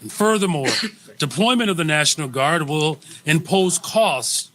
Furthermore, deployment of the National Guard will impose costs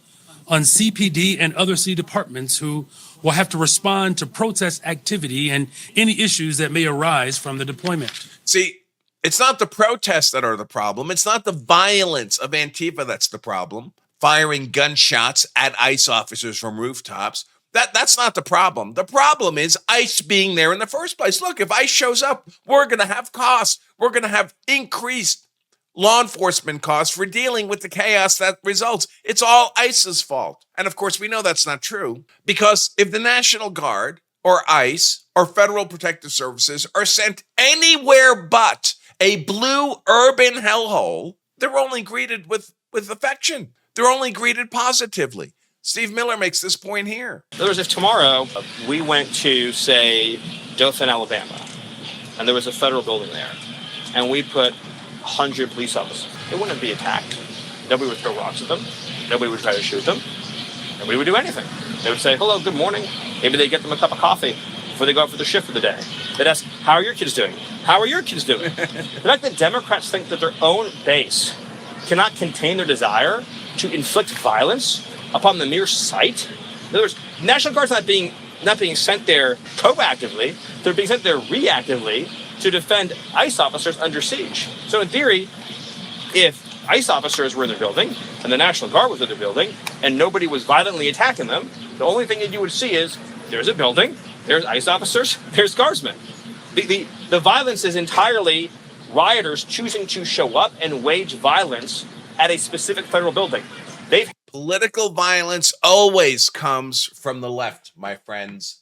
on CPD and other city departments who will have to respond to protest activity and any issues that may arise from the deployment. See, it's not the protests that are the problem. It's not the violence of Antifa that's the problem. Firing gunshots at ICE officers from rooftops. That's not the problem. The problem is ICE being there in the first place. Look, if ICE shows up, we're going to have costs. We're going to have increased law enforcement costs for dealing with the chaos that results. It's all ICE's fault. And of course, we know that's not true, because if the National Guard or ICE or Federal Protective Services are sent anywhere but a blue urban hellhole, they're only greeted with affection. They're only greeted positively. Steve Miller makes this point here. In other words, if tomorrow we went to, say, Dothan, Alabama, and there was a federal building there, and we put 100 police officers, they wouldn't be attacked. Nobody would throw rocks at them. Nobody would try to shoot them. Nobody would do anything. They would say, hello, good morning. Maybe they'd get them a cup of coffee before they go out for their shift for the day. They'd ask, how are your kids doing? How are your kids doing? The fact that Democrats think that their own base cannot contain their desire to inflict violence upon the mere sight. In other words, National Guard's not being sent there proactively. They're being sent there reactively to defend ICE officers under siege. So in theory, if ICE officers were in the building and the National Guard was in the building and nobody was violently attacking them, the only thing that you would see is there's a building, there's ICE officers, there's guardsmen. The violence is entirely rioters choosing to show up and wage violence at a specific federal building. Political violence always comes from the left, my friends.